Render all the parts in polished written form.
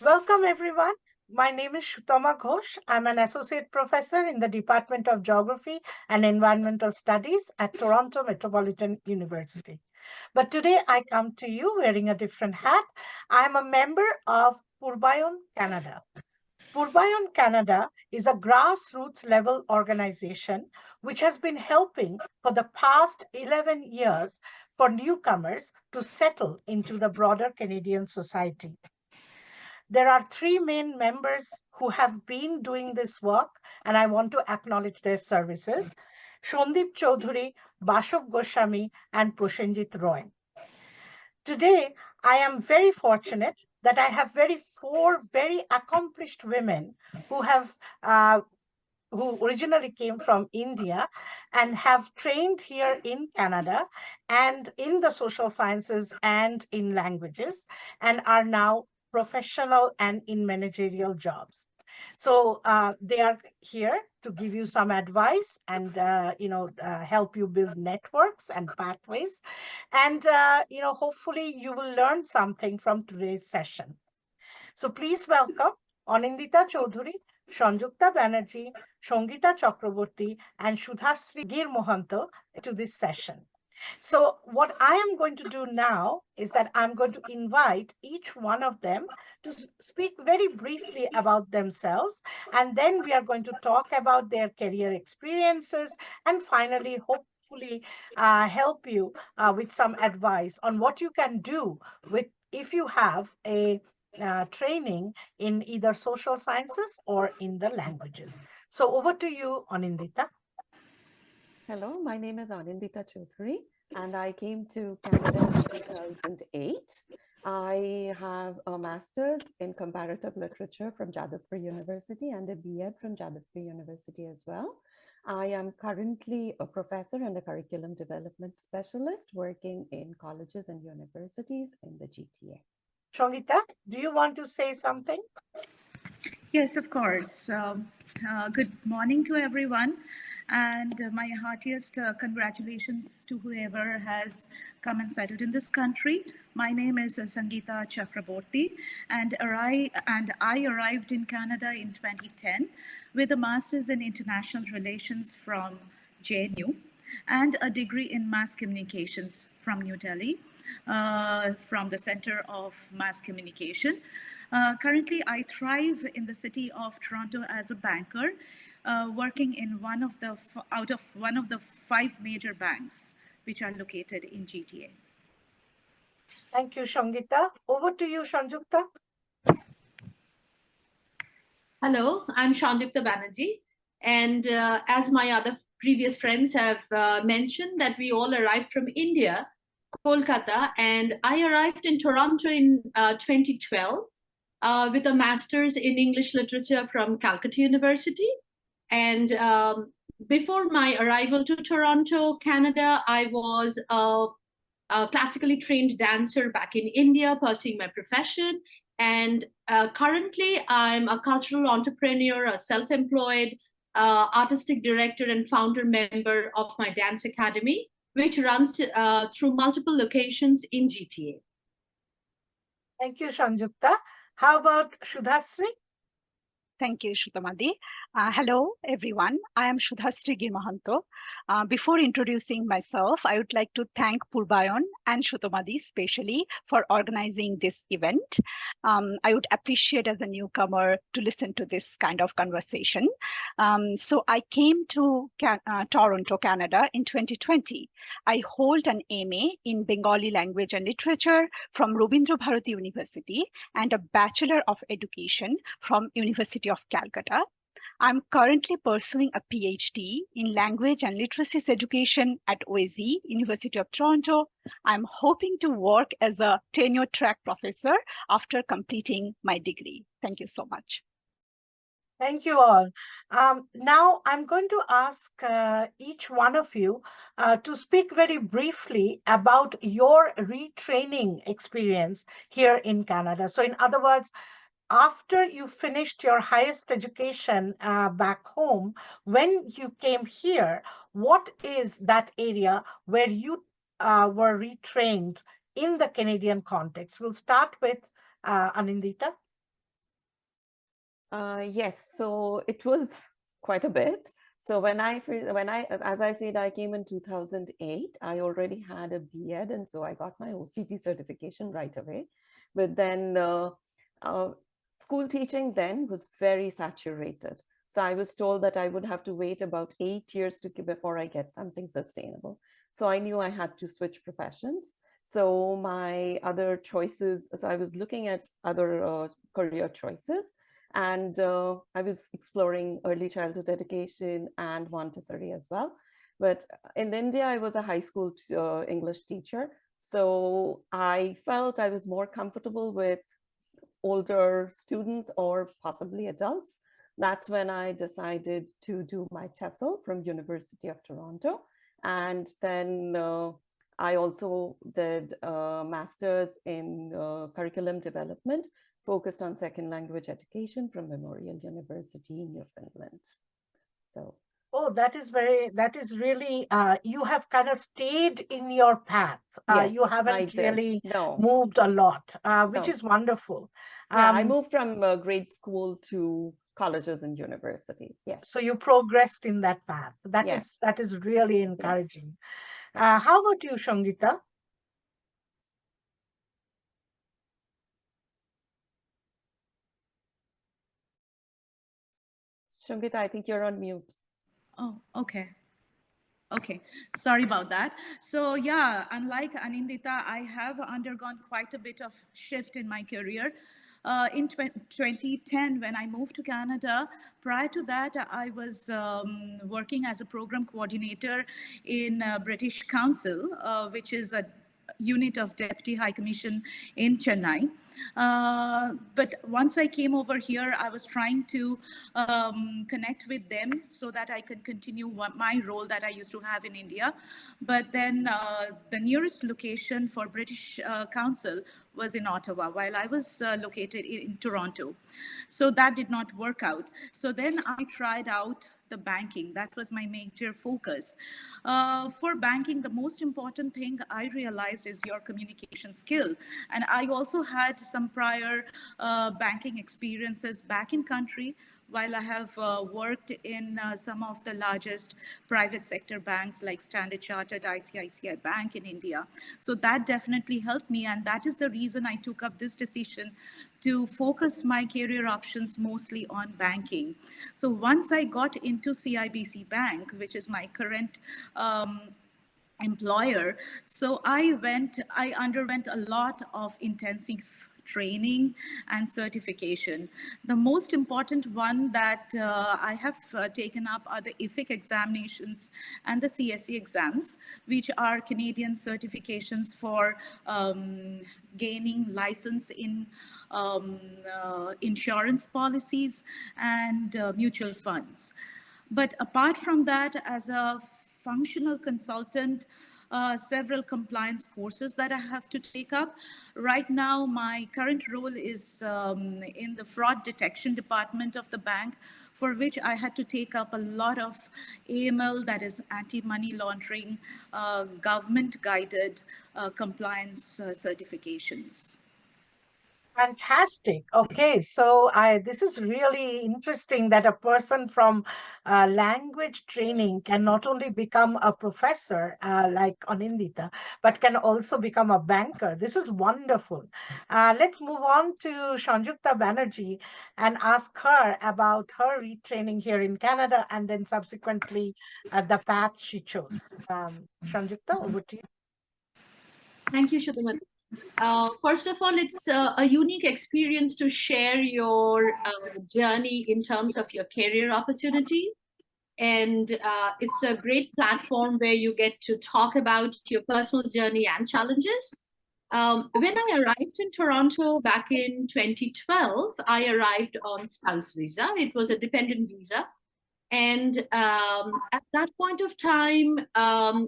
Welcome, everyone. My name is Shutama Ghosh. I'm an associate professor in the Department of Geography and Environmental Studies at Toronto Metropolitan University. But today I come to you wearing a different hat. I'm a member of Purbayan Canada. Purbayan Canada is a grassroots level organization which has been helping for the past 11 years for newcomers to settle into the broader Canadian society. There are three main members who have been doing this work, and I want to acknowledge their services: Shondeep Chaudhuri, Bashav Goswami, and Prosenjit Roy. Today, I am very fortunate that I have four very accomplished women who have who originally came from India and have trained here in Canada and in the social sciences and in languages, and are now professional and in managerial jobs. So they are here to give you some advice and help you build networks and pathways, and hopefully you will learn something from today's session. So please welcome Anindita Chaudhuri, Sanjukta Banerjee, Sangita Chakraborty, and Sudhasree Gir Mohanto to this session. So what I am going to do now is that I'm going to invite each one of them to speak very briefly about themselves, and then we are going to talk about their career experiences, and finally, hopefully, help you with some advice on what you can do with if you have a training in either social sciences or in the languages. So over to you, Anindita. Hello, my name is Anindita Chaudhuri, and I came to Canada in 2008. I have a master's in comparative literature from Jadavpur University and a B.Ed from Jadavpur University as well. I am currently a professor and a curriculum development specialist working in colleges and universities in the GTA. Shongita, do you want to say something? Yes, of course. Good morning to everyone, and my heartiest congratulations to whoever has come and settled in this country. My name is Sangeeta Chakraborty, and I arrived in Canada in 2010 with a master's in international relations from JNU and a degree in mass communications from New Delhi, from the Center of Mass Communication. Currently, I thrive in the city of Toronto as a banker, working in out of one of the five major banks which are located in GTA. Thank you, Shongita. Over to you, Sanjukta. Hello, I'm Sanjukta Banerjee. And as my other previous friends have mentioned, that we all arrived from India, Kolkata, and I arrived in Toronto in 2012 with a master's in English literature from Calcutta University. And before my arrival to Toronto, Canada, I was a classically trained dancer back in India, pursuing my profession. And currently, I'm a cultural entrepreneur, a self-employed artistic director and founder member of my dance academy, which runs through multiple locations in GTA. Thank you, Sanjukta. How about Sudhasree? Thank you, Shrutamadi. Hello, everyone. I am Sudhasree Girmahanto. Before introducing myself, I would like to thank Purbayan and Shrutamadi specially for organizing this event. I would appreciate as a newcomer to listen to this kind of conversation. So I came to Toronto, Canada in 2020. I hold an MA in Bengali language and literature from Rabindra Bharati University and a Bachelor of Education from University of Calcutta. I'm currently pursuing a PhD in language and literacy education at OSE, University of Toronto. I'm hoping to work as a tenure track professor after completing my degree. Thank you so much. Thank you all. Now I'm going to ask each one of you to speak very briefly about your retraining experience here in Canada. So in other words, after you finished your highest education back home, when you came here, what is that area where you were retrained in the Canadian context? We'll start with Anindita. Yes, so it was quite a bit. So as I said, I came in 2008. I already had a B.Ed, and so I got my OCT certification right away. But then uh, school teaching then was very saturated. So I was told that I would have to wait about 8 years before I get something sustainable. So I knew I had to switch professions. So my other choices, so I was looking at other career choices. And I was exploring early childhood education and Montessori as well. But in India, I was a high school English teacher. So I felt I was more comfortable with older students or possibly adults. That's when I decided to do my TESOL from University of Toronto. And then I also did a master's in curriculum development focused on second language education from Memorial University in Newfoundland. So Oh, that is really, you have kind of stayed in your path. yes, You I haven't did. really No, moved a lot, which no. is wonderful. Yeah, I moved from grade school to colleges and universities. Yes. So you progressed in that path. Yes. That is really Yes. encouraging. Yeah. How about you, Shangita? Shambhita, I think you're on mute. Oh, okay. Okay, sorry about that. So yeah, unlike Anindita, I have undergone quite a bit of shift in my career. In 2010, when I moved to Canada, prior to that, I was working as a program coordinator in British Council, which is a unit of Deputy High Commission in Chennai. But once I came over here, I was trying to connect with them so that I could continue my role that I used to have in India. But then the nearest location for British Council was in Ottawa, while I was located in Toronto. So that did not work out. So then I tried out the banking. That was my major focus. For banking, the most important thing I realized is your communication skill. And I also had some prior banking experiences back in country, while I have worked in some of the largest private sector banks like Standard Chartered, ICICI Bank in India. So that definitely helped me. And that is the reason I took up this decision to focus my career options mostly on banking. So once I got into CIBC Bank, which is my current employer, so I underwent a lot of intensive training and certification. The most important one that I have taken up are the IFIC examinations and the CSE exams, which are Canadian certifications for gaining license in insurance policies and mutual funds. But apart from that, as a functional consultant, several compliance courses that I have to take up. Right now, my current role is in the fraud detection department of the bank, for which I had to take up a lot of AML, that is anti-money laundering, government-guided compliance certifications. Fantastic. Okay, so this is really interesting that a person from language training can not only become a professor like Anindita, but can also become a banker. This is wonderful. Let's move on to Sanjukta Banerjee and ask her about her retraining here in Canada and then subsequently the path she chose. Sanjukta, over to you. Thank you, Shudhamati. First of all, it's a unique experience to share your journey in terms of your career opportunity. And it's a great platform where you get to talk about your personal journey and challenges. When I arrived in Toronto back in 2012, I arrived on spouse visa. It was a dependent visa. And at that point of time,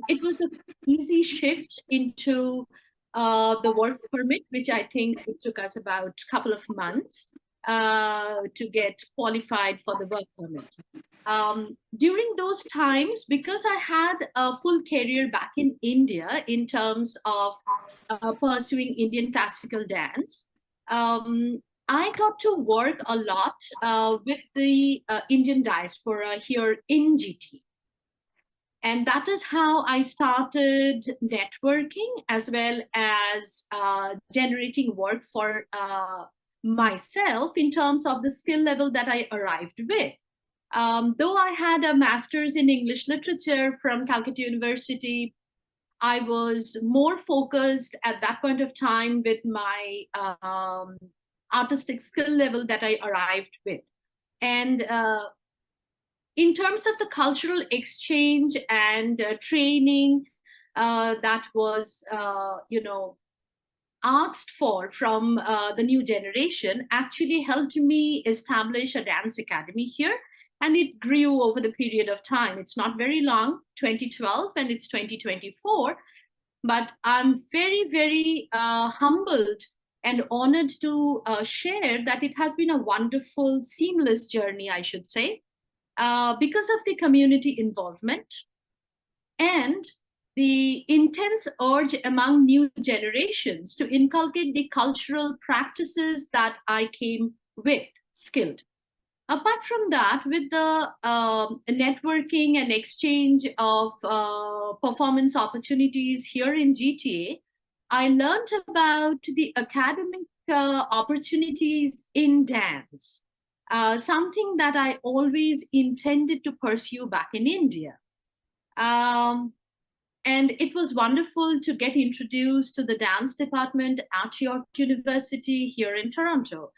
it was an easy shift into the work permit, which I think it took us about a couple of months to get qualified for the work permit. During those times, because I had a full career back in India in terms of pursuing Indian classical dance, I got to work a lot with the Indian diaspora here in GT. And that is how I started networking as well as generating work for myself in terms of the skill level that I arrived with. Though I had a master's in English literature from Calcutta University, I was more focused at that point of time with my artistic skill level that I arrived with. And in terms of the cultural exchange and training that was, asked for from the new generation actually helped me establish a dance academy here. And it grew over the period of time. It's not very long, 2012, and it's 2024. But I'm very, very humbled and honored to share that it has been a wonderful, seamless journey, I should say, because of the community involvement and the intense urge among new generations to inculcate the cultural practices that I came with, skilled. Apart from that, with the networking and exchange of performance opportunities here in GTA, I learned about the academic opportunities in dance, something that I always intended to pursue back in India. And it was wonderful to get introduced to the dance department at York University here in Toronto.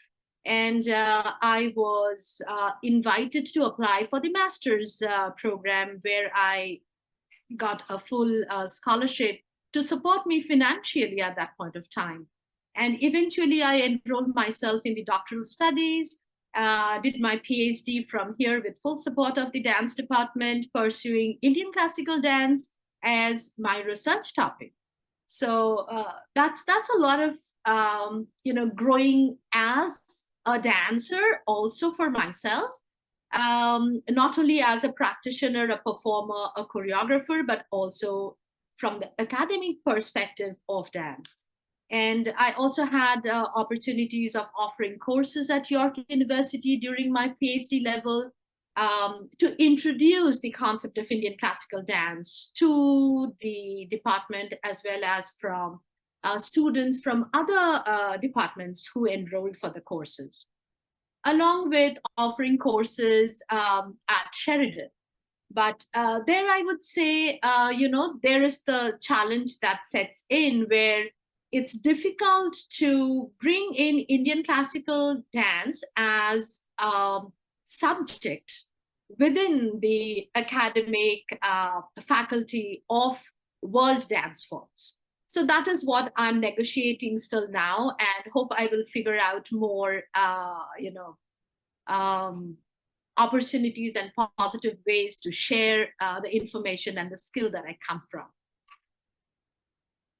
And I was invited to apply for the master's program where I got a full scholarship to support me financially at that point of time. And eventually I enrolled myself in the doctoral studies, did my PhD from here with full support of the dance department, pursuing Indian classical dance as my research topic. So that's a lot of growing as a dancer, also for myself, not only as a practitioner, a performer, a choreographer, but also from the academic perspective of dance. And I also had opportunities of offering courses at York University during my PhD level, to introduce the concept of Indian classical dance to the department, as well as from students from other departments who enrolled for the courses, along with offering courses at Sheridan. But there I would say, there is the challenge that sets in where it's difficult to bring in Indian classical dance as a subject within the academic faculty of world dance forms. So that is what I'm negotiating still now, and hope I will figure out more, opportunities and positive ways to share the information and the skill that I come from.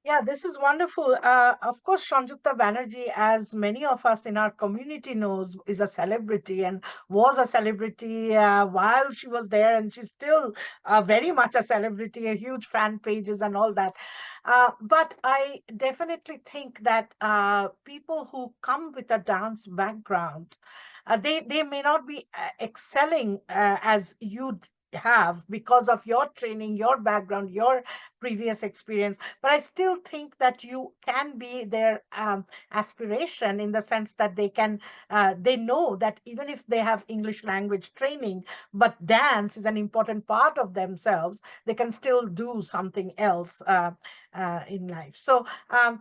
Yeah, this is wonderful. Of course, Sanjukta Banerjee, as many of us in our community knows, is a celebrity and was a celebrity while she was there, and she's still very much a celebrity, a huge fan pages and all that. But I definitely think that people who come with a dance background, they may not be excelling as you have because of your training, your background, your previous experience, but I still think that you can be their aspiration, in the sense that they know that even if they have English language training, but dance is an important part of themselves, they can still do something else in life. So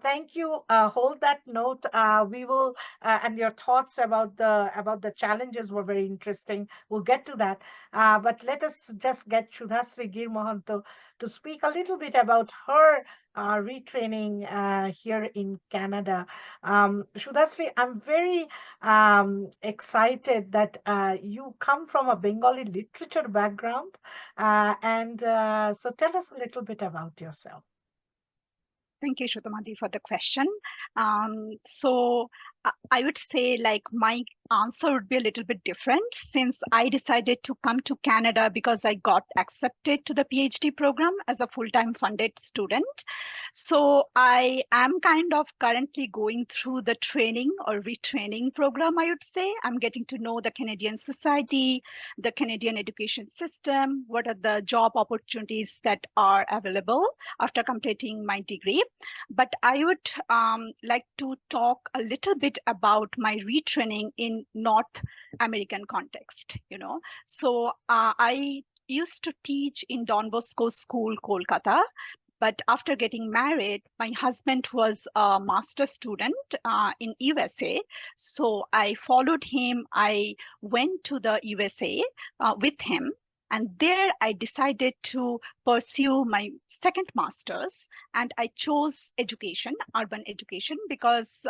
thank you. Hold that note. We will, and your thoughts about the challenges were very interesting. We'll get to that. But let us just get Shudhasri Gir Mohanto to speak a little bit about her retraining here in Canada. Shudhasri, I'm very excited that you come from a Bengali literature background. And so tell us a little bit about yourself. Thank you, Shrutamadi, for the question. So I would say like my answer would be a little bit different since I decided to come to Canada because I got accepted to the PhD program as a full-time funded student. So I am kind of currently going through the training or retraining program, I would say. I'm getting to know the Canadian society, the Canadian education system, what are the job opportunities that are available after completing my degree. But I would like to talk a little bit about my retraining in North American context, So I used to teach in Don Bosco School, Kolkata. But after getting married, my husband was a master student in USA. So I followed him. I went to the USA with him. And there I decided to pursue my second master's, and I chose education, urban education, because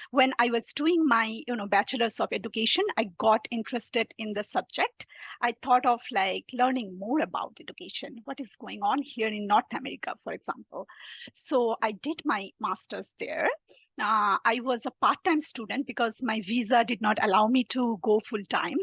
when I was doing my, bachelor's of education, I got interested in the subject. I thought of like learning more about education, what is going on here in North America, for example. So I did my master's there. I was a part-time student because my visa did not allow me to go full-time.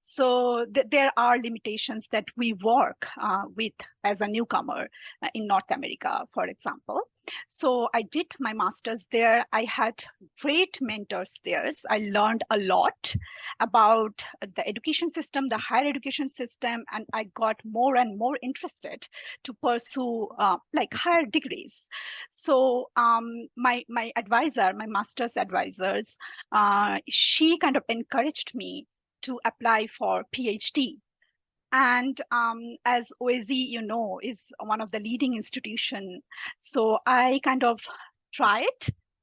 So there are limitations that we work with as a newcomer in North America, for example. So I did my master's there. I had great mentors there. I learned a lot about the education system, the higher education system, and I got more and more interested to pursue like higher degrees. So my advisor, my master's advisors, she kind of encouraged me to apply for PhD. And as OSE, is one of the leading institution. So I kind of tried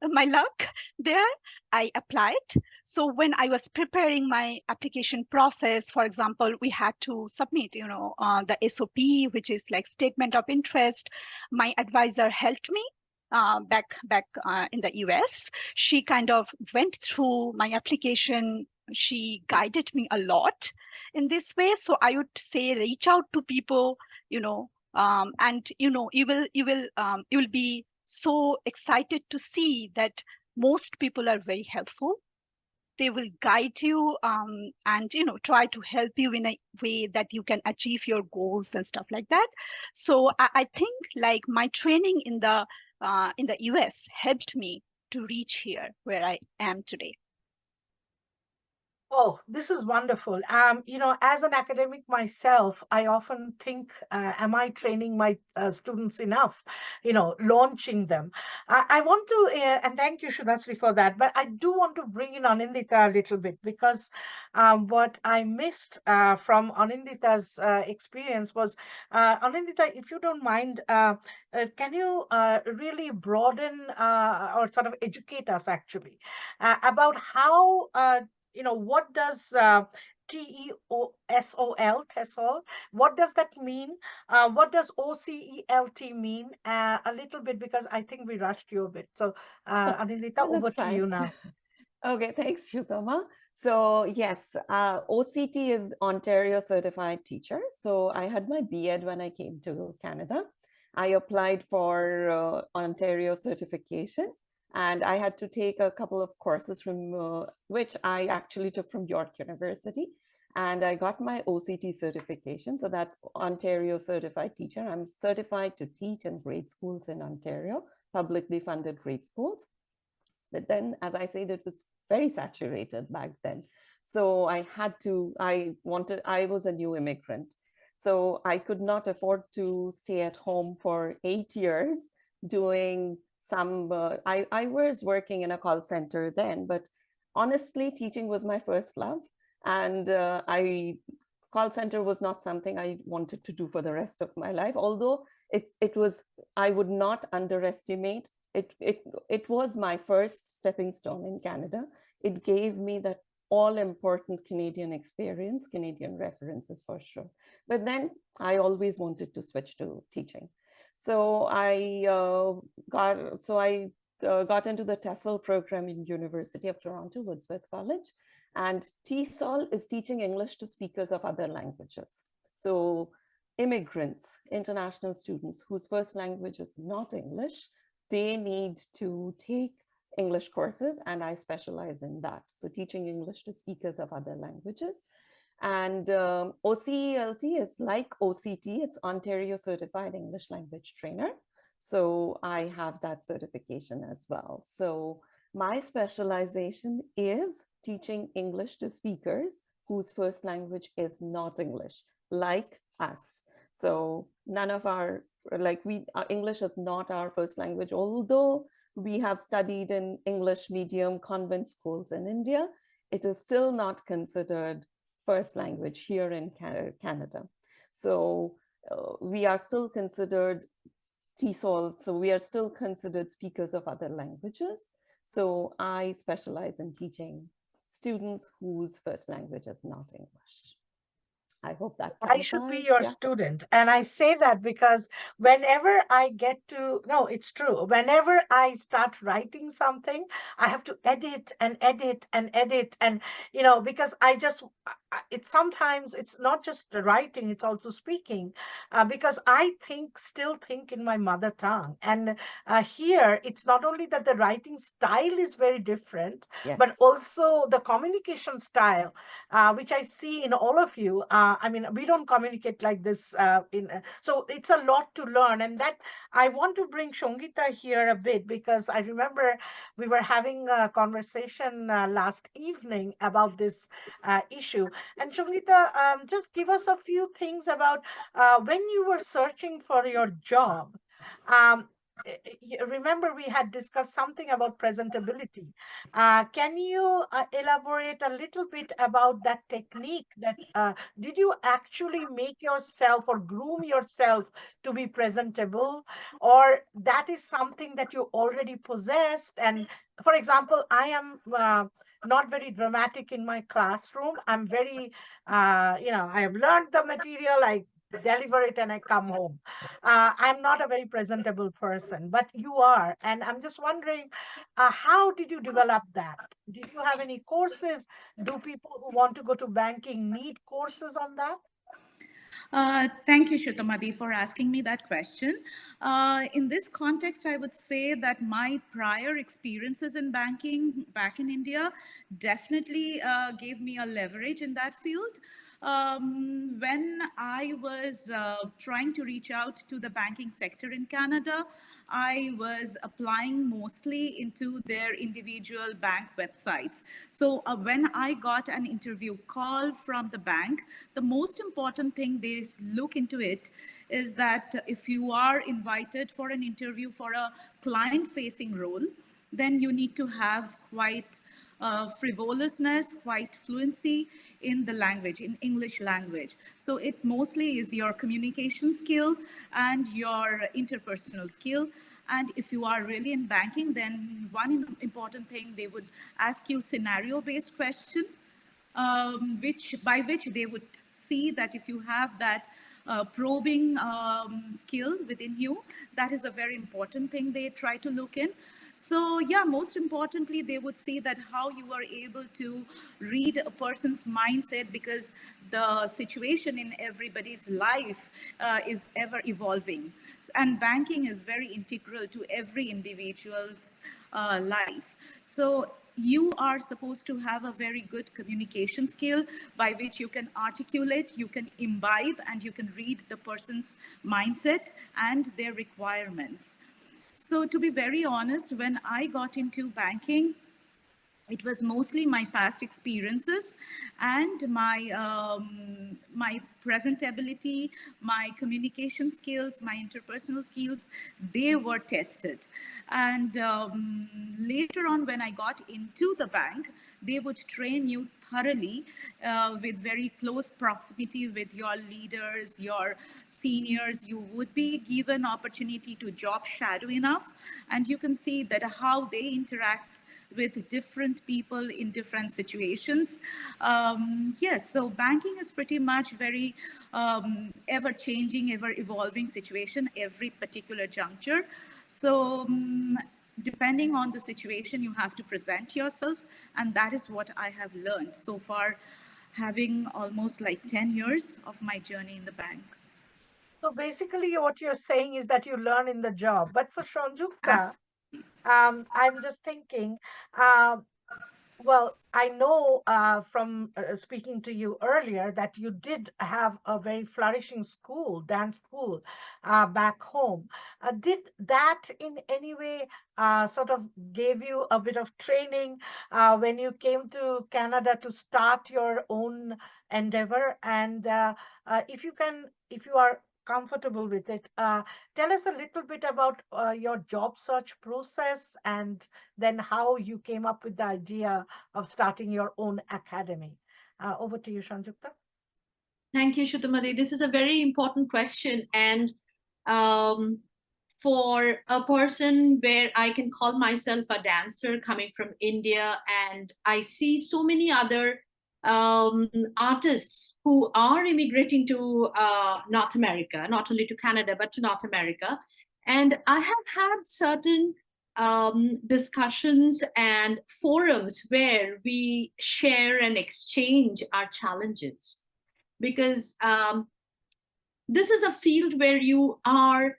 my luck there. I applied. So when I was preparing my application process, for example, we had to submit, the SOP, which is like statement of interest. My advisor helped me back in the US. She kind of went through my application. She guided me a lot in this way. So I would say reach out to people, and you will be so excited to see that most people are very helpful. They will guide you and try to help you in a way that you can achieve your goals and stuff like that. So I think like my training in the US helped me to reach here where I am today. Oh, this is wonderful. As an academic myself, I often think, am I training my students enough? Launching them. I want to, and thank you, Shudhasri, for that. But I do want to bring in Anindita a little bit because what I missed from Anindita's experience was, Anindita, if you don't mind, can you really broaden or sort of educate us actually about how what does TESOL, what does that mean? What does OCELT mean? A little bit, because I think we rushed you a bit. So, Anindita, over That's to you fine. now. Okay, thanks, Shrutama. So yes, OCT is Ontario Certified Teacher. So I had my B.Ed when I came to Canada. I applied for Ontario certification, and I had to take a couple of courses from which I actually took from York University. And I got my OCT certification. So that's Ontario Certified Teacher. I'm certified to teach in grade schools in Ontario, publicly funded grade schools. But then, as I said, it was very saturated back then. So I was a new immigrant. So I could not afford to stay at home for 8 years doing I was working in a call center then, but honestly, teaching was my first love. And call center was not something I wanted to do for the rest of my life, although I would not underestimate it was my first stepping stone in Canada. It gave me that all important Canadian experience, Canadian references for sure. But then I always wanted to switch to teaching. So I got into the TESOL program in University of Toronto, Woodsworth College. And TESOL is teaching English to speakers of other languages. So immigrants, international students whose first language is not English, they need to take English courses, and I specialize in that. So teaching English to speakers of other languages. And OCELT is like OCT, it's Ontario Certified English Language Trainer. So I have that certification as well. So my specialization is teaching English to speakers whose first language is not English, like us. So none of our, English is not our first language, although we have studied in English medium convent schools in India, it is still not considered first language here in Canada. So we are still considered TESOL, so we are still considered speakers of other languages. So I specialize in teaching students whose first language is not English. I hope that I should be clarifies. your Yeah. student. And I say that because whenever I get to, no, it's true. Whenever I start writing something, I have to edit and edit and edit. And, because it's sometimes it's not just the writing, it's also speaking, because I still think in my mother tongue. And here, it's not only that the writing style is very different, but Yes. also the communication style, which I see in all of you. I mean, we don't communicate like this. So it's a lot to learn, and that I want to bring Shongita here a bit because I remember we were having a conversation last evening about this issue. And Shongita, just give us a few things about when you were searching for your job. Um, Remember, we had discussed something about presentability. Can you elaborate a little bit about that technique? That did you actually make yourself or groom yourself to be presentable, or that is something that you already possessed? And for example, I am not very dramatic in my classroom. I'm very, I have learned the material. I deliver it and I come home. I'm not a very presentable person, but you are. And I'm just wondering, how did you develop that? Did you have any courses? Do people who want to go to banking need courses on that? Thank you, Shrutamadi, for asking me that question. In this context, I would say that my prior experiences in banking back in India definitely gave me a leverage in that field. When I was trying to reach out to the banking sector in Canada, I was applying mostly into their individual bank websites. So when I got an interview call from the bank, the most important thing they look into it is that if you are invited for an interview for a client facing role, then you need to have quite frivolousness, quite fluency in the language, in English language. So it mostly is your communication skill and your interpersonal skill. And if you are really in banking, then one important thing, they would ask you scenario-based question, which they would see that if you have that probing skill within you, that is a very important thing they try to look in. So yeah, most importantly, they would see that how you are able to read a person's mindset, because the situation in everybody's life is ever evolving. And banking is very integral to every individual's life. So you are supposed to have a very good communication skill by which you can articulate, you can imbibe, and you can read the person's mindset and their requirements. So to be very honest, when I got into banking, it was mostly my past experiences and my presentability, my communication skills, my interpersonal skills. They were tested, and later on when I got into the bank, they would train you thoroughly with very close proximity with your leaders, your seniors. You would be given opportunity to job shadow enough, and you can see that how they interact with different people in different situations. Yes, so banking is pretty much very ever changing, ever evolving situation every particular juncture. So depending on the situation, you have to present yourself, and that is what I have learned so far, having almost like 10 years of my journey in the bank. So basically, what you're saying is that you learn in the job. But for Sanjukta, I'm just thinking, um, well, I know from speaking to you earlier that you did have a very flourishing school, dance school, back home. Did that in any way sort of gave you a bit of training when you came to Canada to start your own endeavor? And if you can, if you are comfortable with it, tell us a little bit about your job search process and then how you came up with the idea of starting your own academy. Over to you, Sanjukta. Thank you, Shutamadi. This is a very important question. And um, for a person where I can call myself a dancer coming from India, and I see so many other artists who are immigrating to North America, not only to Canada, but to North America. And I have had certain discussions and forums where we share and exchange our challenges, because this is a field where you are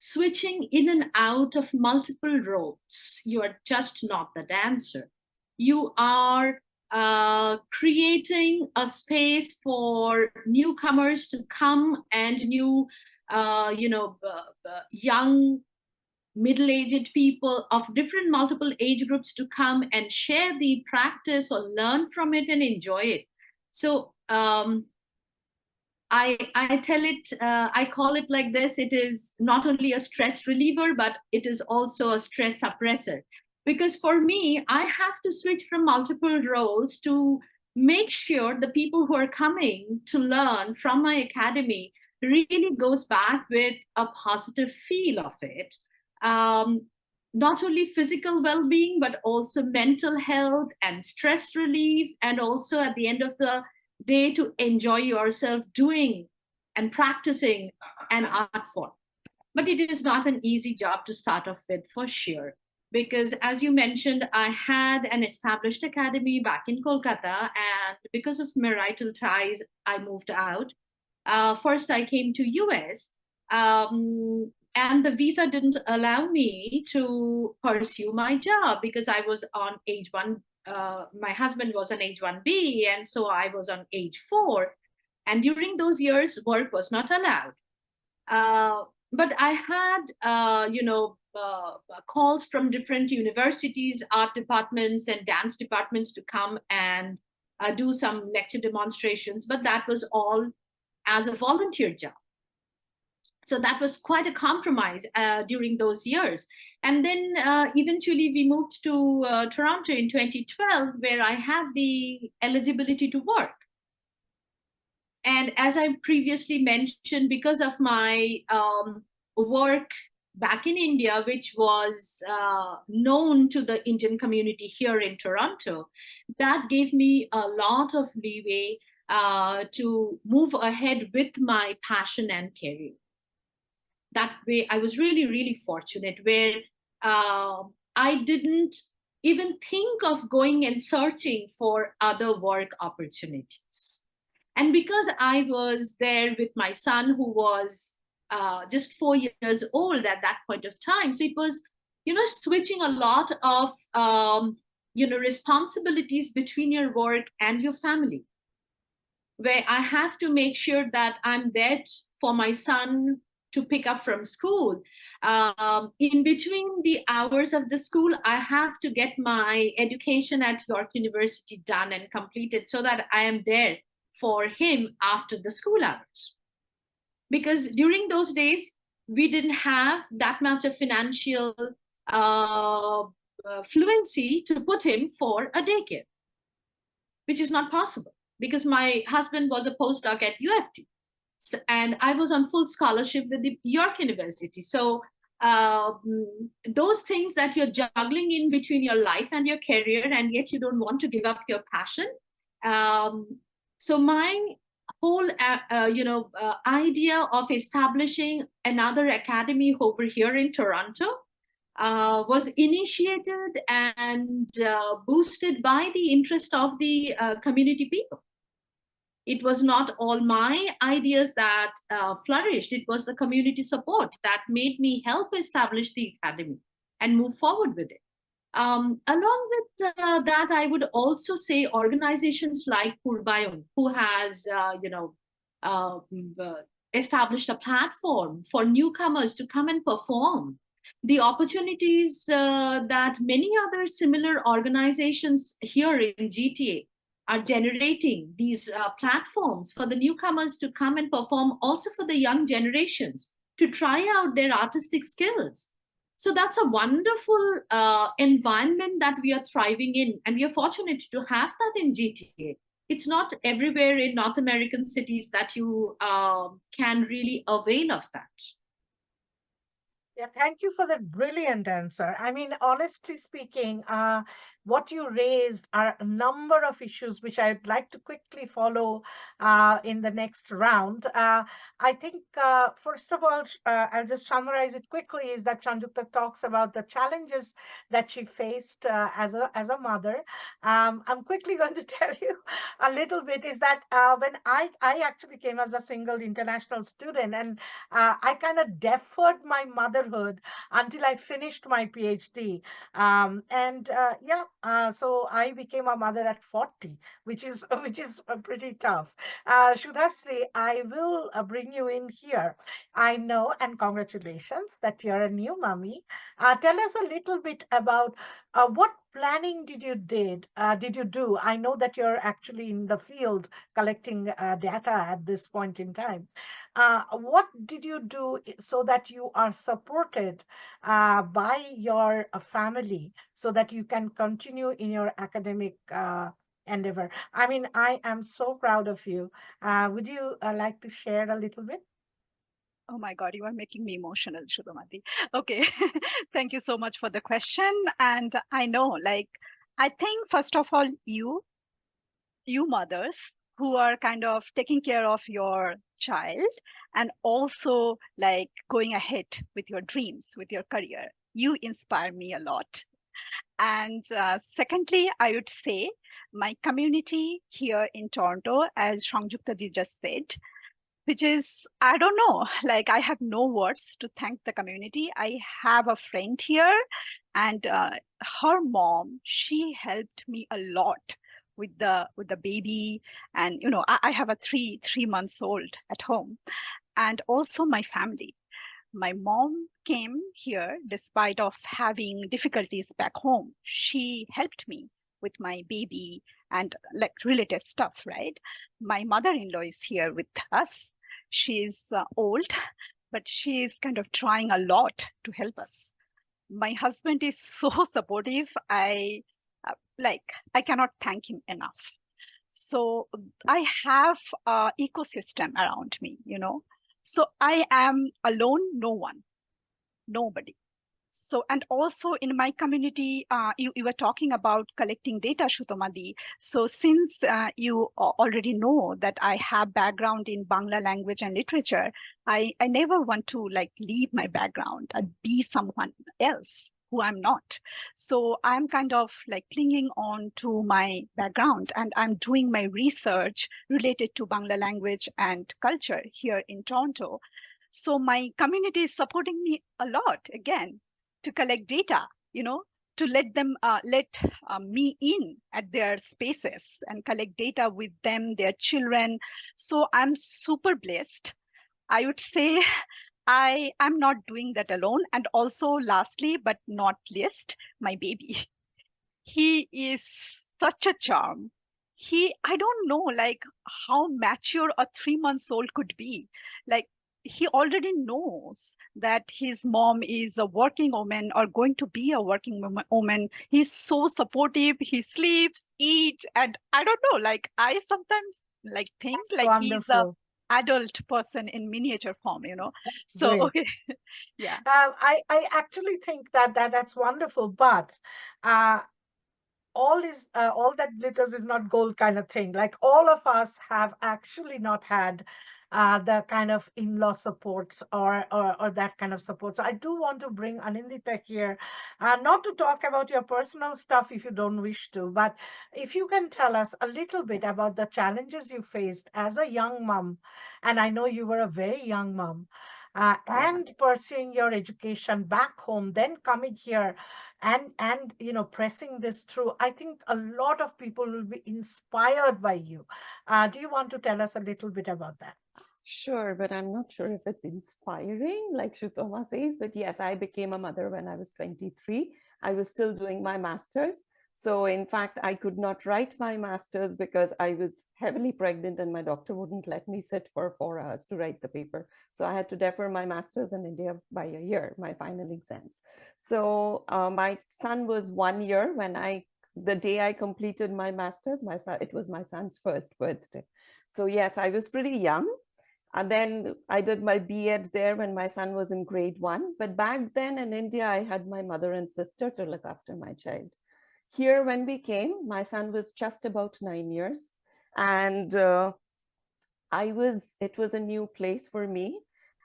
switching in and out of multiple roles. You are just not the dancer. You are creating a space for newcomers to come, and new, young, middle-aged people of different multiple age groups to come and share the practice or learn from it and enjoy it. So I tell it, I call it like this: it is not only a stress reliever, but it is also a stress suppressor. Because for me, I have to switch from multiple roles to make sure the people who are coming to learn from my academy really goes back with a positive feel of it. Not only physical well-being, but also mental health and stress relief, and also at the end of the day to enjoy yourself doing and practicing an art form. But it is not an easy job to start off with, for sure, because as you mentioned, I had an established academy back in Kolkata, and because of marital ties, I moved out. First, I came to US, and the visa didn't allow me to pursue my job because I was on H1. My husband was on H1B, and so I was on H4. And during those years, work was not allowed. But I had, calls from different universities, art departments, and dance departments to come and do some lecture demonstrations. But that was all as a volunteer job. So that was quite a compromise during those years. And then eventually we moved to Toronto in 2012, where I had the eligibility to work. And as I previously mentioned, because of my work back in India, which was known to the Indian community here in Toronto, that gave me a lot of leeway to move ahead with my passion and career. That way, I was really, really fortunate, where I didn't even think of going and searching for other work opportunities. And because I was there with my son, who was just 4 years old at that point of time, so it was, switching a lot of, responsibilities between your work and your family, where I have to make sure that I'm there for my son to pick up from school. In between the hours of the school, I have to get my education at York University done and completed so that I am there for him after the school hours. Because during those days, we didn't have that much of financial fluency to put him for a daycare, which is not possible because my husband was a postdoc at UFT. So, and I was on full scholarship with the York University. So those things that you're juggling in between your life and your career, and yet you don't want to give up your passion. So my whole, idea of establishing another academy over here in Toronto was initiated and boosted by the interest of the community people. It was not all my ideas that flourished. It was the community support that made me help establish the academy. and move forward with it. Along with that, I would also say organizations like Purbayan, who has, uh, uh, established a platform for newcomers to come and perform. The opportunities that many other similar organizations here in GTA are generating these platforms for the newcomers to come and perform, also for the young generations to try out their artistic skills. So that's a wonderful environment that we are thriving in, and we are fortunate to have that in GTA. It's not everywhere in North American cities that you can really avail of that. Yeah, thank you for that brilliant answer. I mean, honestly speaking, what you raised are a number of issues which I'd like to quickly follow in the next round. I think, first of all, I'll just summarize it quickly, is that Sanjukta talks about the challenges that she faced as a mother. I'm quickly going to tell you a little bit, is that when I actually came as a single international student, and I kind of deferred my motherhood until I finished my PhD. So I became a mother at 40, which is pretty tough. Shudhasri, I will bring you in here. I know, and congratulations that you're a new mommy. Tell us a little bit about what planning did you do? I know that you're actually in the field collecting data at this point in time. What did you do so that you are supported by your family so that you can continue in your academic endeavor? I mean, I am so proud of you. Would you like to share a little bit? Oh my God, you are making me emotional, Shudhamati. Okay, thank you so much for the question. And I know, like, I think first of all, you mothers who are kind of taking care of your child and also like going ahead with your dreams, with your career, you inspire me a lot. And secondly, I would say my community here in Toronto, as Shangjukta ji just said, which is, I don't know, like I have no words to thank the community. I have a friend here, and her mom, she helped me a lot with the baby. And you know, I have a three months old at home, and also my family. My mom came here despite of having difficulties back home. She helped me with my baby and like related stuff, right? My mother-in-law is here with us. She's old, but she's kind of trying a lot to help us. My husband is so supportive. Like I cannot thank him enough. So I have a ecosystem around me, you know. So I am alone, no one, nobody. So, and also in my community, you were talking about collecting data, Shutomadi. So since you already know that I have background in Bangla language and literature, I never want to like leave my background and be someone else who I'm not. So I'm kind of like clinging on to my background, and I'm doing my research related to Bangla language and culture here in Toronto. So my community is supporting me a lot again to collect data, you know, to let them let me in at their spaces and collect data with them, their children. So I'm super blessed. I would say I am not doing that alone. And also, lastly, but not least, my baby. He is such a charm. I don't know, like how mature a 3 months old could be. Like he already knows that his mom is a working woman or going to be a working woman. He's so supportive. He sleeps, eats, and I don't know, like I sometimes like think That's like he's a wonderful. adult person in miniature form, you know. That's So great. okay, yeah. I actually think that's wonderful, but uh, all that glitters is not gold kind of thing. Like all of us have actually not had the kind of in-law supports or that kind of support. So I do want to bring Anindita here, not to talk about your personal stuff if you don't wish to, but if you can tell us a little bit about the challenges you faced as a young mom, and I know you were a very young mom. and pursuing your education back home, then coming here and pressing this through. I think a lot of people will be inspired by you. Do you want to tell us a little bit about that? Sure, but I'm not sure if it's inspiring, like Shrutoma says. But yes, I became a mother when I was 23. I was still doing my master's. So, in fact, I could not write my master's because I was heavily pregnant and my doctor wouldn't let me sit for 4 hours to write the paper. So, I had to defer my master's in India by a year, my final exams. So, my son was 1 year when the day I completed my master's, it was my son's first birthday. So, yes, I was pretty young. And then I did my B.Ed there when my son was in grade 1. But back then in India, I had my mother and sister to look after my child. Here, when we came, my son was just about 9 years. And it was a new place for me.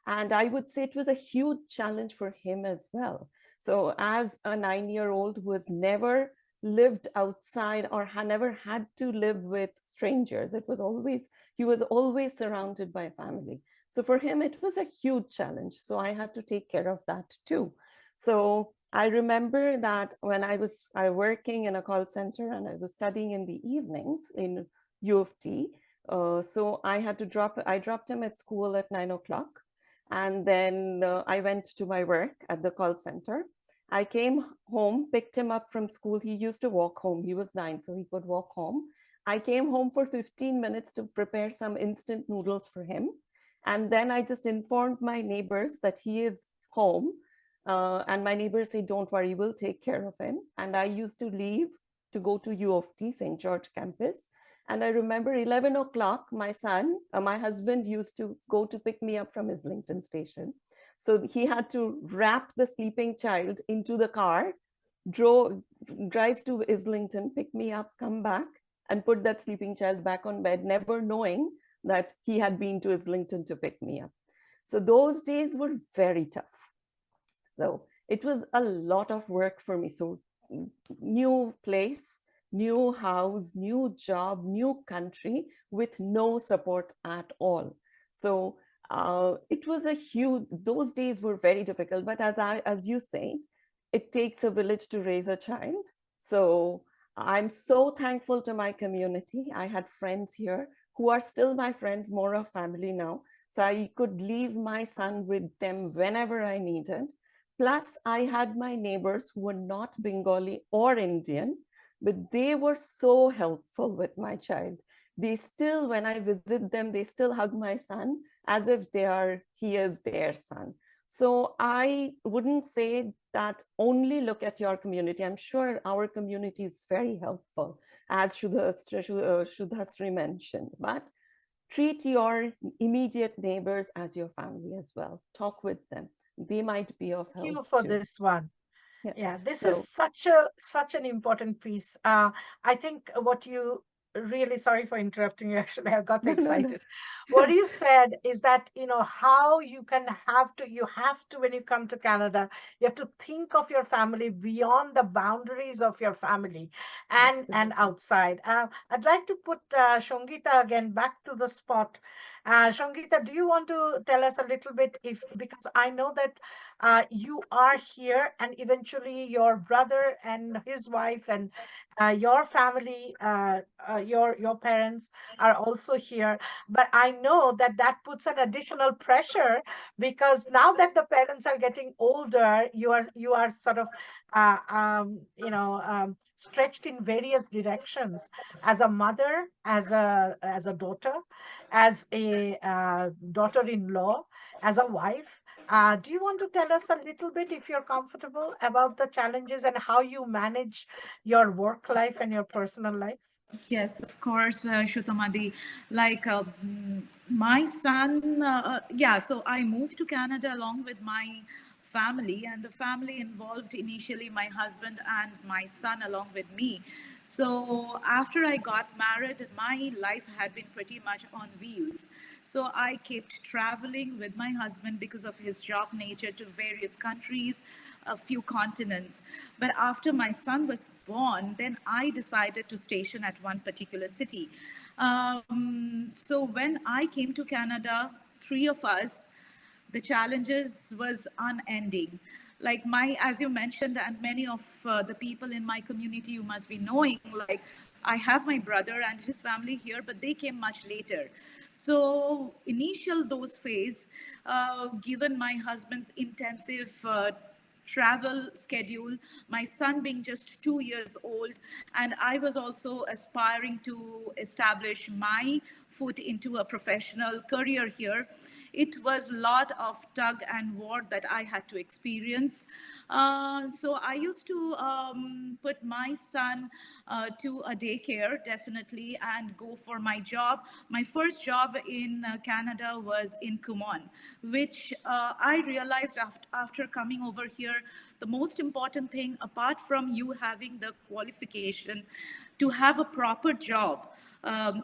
And I would say it was a huge challenge for him as well. So as a 9-year-old who has never lived outside or never had to live with strangers, he was always surrounded by family. So for him, it was a huge challenge. So I had to take care of that too. So I remember that when I was working in a call center and I was studying in the evenings in U of T, so I dropped him at school at 9 o'clock. And then I went to my work at the call center. I came home, picked him up from school. He used to walk home. He was 9, so he could walk home. I came home for 15 minutes to prepare some instant noodles for him. And then I just informed my neighbors that he is home. And my neighbors say, don't worry, we'll take care of him. And I used to leave to go to U of T, St. George campus. And I remember 11 o'clock, my husband used to go to pick me up from Islington station. So he had to wrap the sleeping child into the car, drive to Islington, pick me up, come back, and put that sleeping child back on bed, never knowing that he had been to Islington to pick me up. So those days were very tough. So it was a lot of work for me. So new place, new house, new job, new country with no support at all. So it was those days were very difficult. But as you said, it takes a village to raise a child. So I'm so thankful to my community. I had friends here who are still my friends, more of family now. So I could leave my son with them whenever I needed. Plus, I had my neighbors who were not Bengali or Indian, but they were so helpful with my child. They still, when I visit them, they still hug my son as if he is their son. So I wouldn't say that only look at your community. I'm sure our community is very helpful, as Shudhasri mentioned, but treat your immediate neighbors as your family as well. Talk with them. They might be of help Thank you for too. this one. Yeah. Yeah, this is So such an important piece. I think what you really, sorry for interrupting you. Actually, I got no. excited. What you said is that how you have to when you come to Canada, you have to think of your family beyond the boundaries of your family and Absolutely. outside. I'd like to put Shongita again back to the spot. Shongita, do you want to tell us a little bit because I know that you are here and eventually your brother and his wife and your family, your parents are also here. But I know that that puts an additional pressure because now that the parents are getting older, you are sort of stretched in various directions as a mother, as a daughter, as a daughter-in-law, as a wife. Do you want to tell us a little bit, if you're comfortable, about the challenges and how you manage your work life and your personal life? Yes, of course, Shutamadi. Like my son, yeah, so I moved to Canada along with my family, and the family involved initially my husband and my son along with me. So after I got married, my life had been pretty much on wheels. So I kept traveling with my husband because of his job nature to various countries, a few continents. But after my son was born, then I decided to station at one particular city. So when I came to Canada, three of us, the challenges was unending. Like my, as you mentioned, and many of the people in my community you must be knowing, like I have my brother and his family here, but they came much later. So initial those phase, given my husband's intensive travel schedule, my son being just 2 years old, and I was also aspiring to establish my foot into a professional career here. It was a lot of tug and war that I had to experience. So I used to put my son to a daycare, definitely, and go for my job. My first job in Canada was in Kumon, which I realized after coming over here, the most important thing, apart from you having the qualification to have a proper job,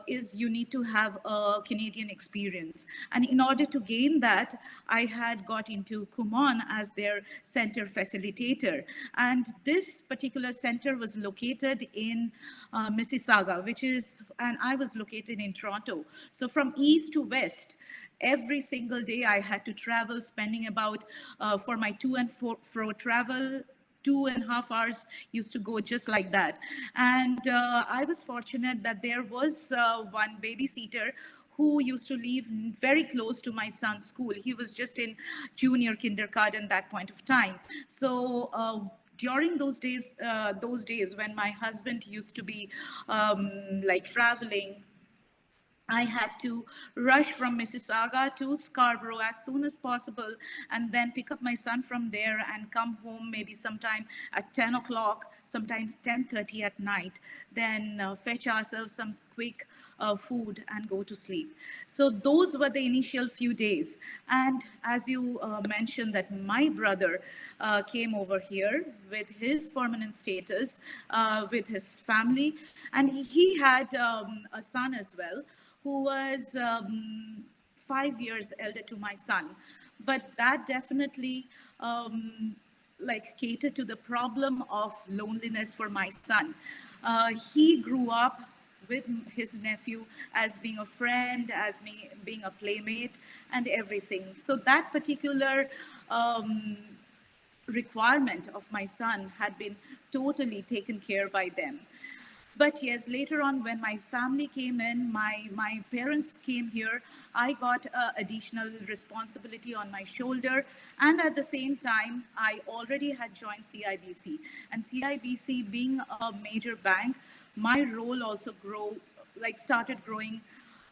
is you need to have a Canadian experience. And in order to gain that, I had got into Kumon as their center facilitator. And this particular center was located in Mississauga, and I was located in Toronto. So from east to west, every single day I had to travel, spending about, for my to and fro travel, 2.5 hours used to go just like that. And I was fortunate that there was one babysitter who used to live very close to my son's school. He was just in junior kindergarten at that point of time. So during those days when my husband used to be like traveling, I had to rush from Mississauga to Scarborough as soon as possible, and then pick up my son from there and come home maybe sometime at 10 o'clock, sometimes 10:30 at night, then fetch ourselves some quick food and go to sleep. So those were the initial few days. And as you mentioned, that my brother came over here with his permanent status, with his family, and he had a son as well, who was 5 years elder to my son. But that definitely like catered to the problem of loneliness for my son. He grew up with his nephew as being a friend, as me being a playmate, and everything. So that particular requirement of my son had been totally taken care by them. But yes, later on, when my family came in, my parents came here, I got additional responsibility on my shoulder. And at the same time, I already had joined CIBC. And CIBC being a major bank, my role also started growing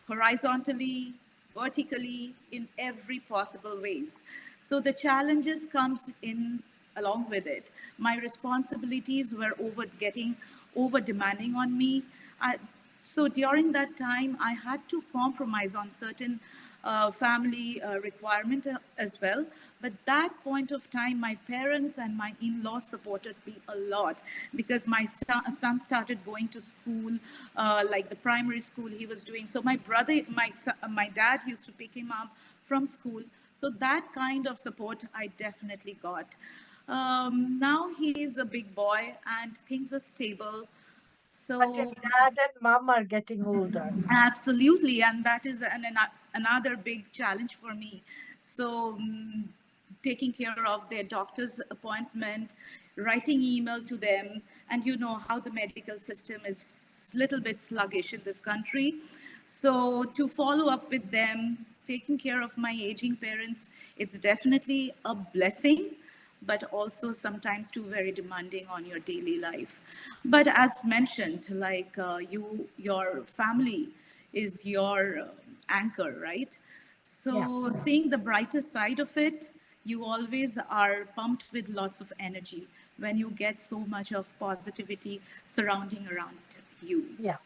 horizontally, vertically, in every possible ways. So the challenges comes in along with it. My responsibilities were getting over demanding on me. So during that time, I had to compromise on certain family requirement as well. But that point of time, my parents and my in-laws supported me a lot, because my son started going to school, like the primary school he was doing. So my brother, my dad used to pick him up from school. So that kind of support I definitely got. Now he is a big boy and things are stable. But your So dad and mom are getting older. absolutely, and that is another big challenge for me. So taking care of their doctor's appointment, writing email to them, and you know how the medical system is little bit sluggish in this country. So to follow up with them, taking care of my aging parents, it's definitely a blessing, but also sometimes too very demanding on your daily life. But as mentioned, like your family is your anchor, right? Yeah. So seeing the brighter side of it, you always are pumped with lots of energy when you get so much of positivity surrounding around you. Yeah.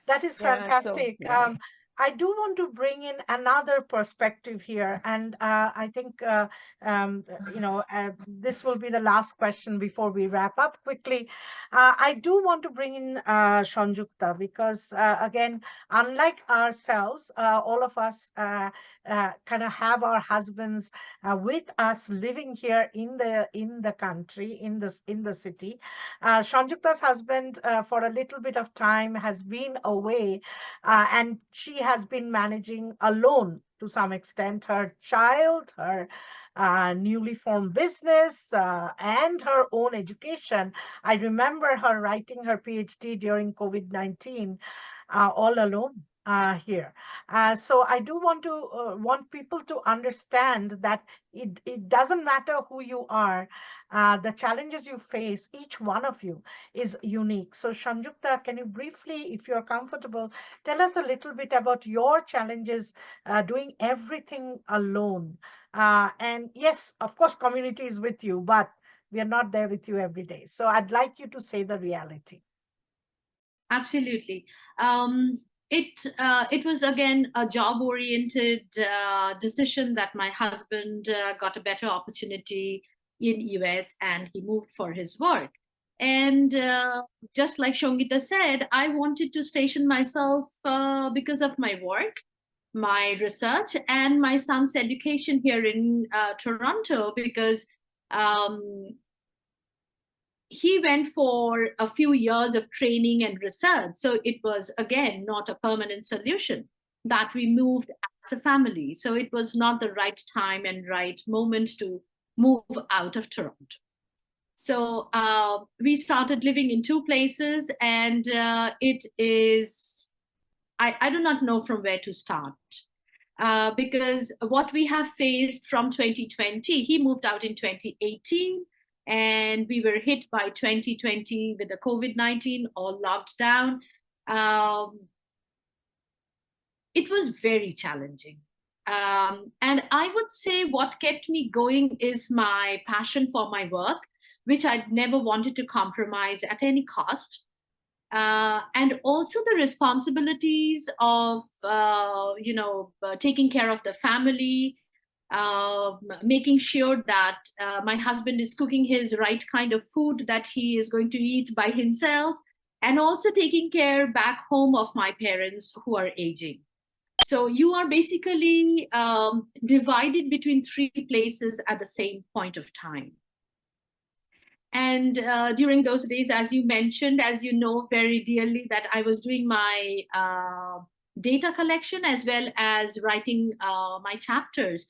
That is Yeah, so fantastic. yeah. I do want to bring in another perspective here, and I think this will be the last question before we wrap up quickly. I do want to bring in Shanjukta, because again, unlike ourselves, all of us kind of have our husbands with us, living here in the country, in the city. Shanjukta's husband, for a little bit of time, has been away, and she has been managing alone to some extent, her child, her newly formed business, and her own education. I remember her writing her PhD during COVID-19 all alone here. So I do want people to understand that it doesn't matter who you are, the challenges you face, each one of you is unique. So Shanjukta, can you briefly, if you're comfortable, tell us a little bit about your challenges doing everything alone? And yes, of course, community is with you, but we are not there with you every day. So I'd like you to say the reality. Absolutely. It was again a job-oriented decision that my husband got a better opportunity in US and he moved for his work. And just like Shongita said, I wanted to station myself because of my work, my research, and my son's education here in Toronto, because um, he went for a few years of training and research. So it was, again, not a permanent solution that we moved as a family. So it was not the right time and right moment to move out of Toronto. So we started living in two places, and it is, I do not know from where to start. Because what we have faced from 2020, he moved out in 2018, and we were hit by 2020 with the COVID-19, all locked down. It was very challenging. And I would say what kept me going is my passion for my work, which I'd never wanted to compromise at any cost. And also the responsibilities of, taking care of the family, making sure that my husband is cooking his right kind of food that he is going to eat by himself, and also taking care back home of my parents who are aging. So you are basically divided between three places at the same point of time. And during those days, as you mentioned, as you know very dearly, that I was doing my data collection as well as writing my chapters.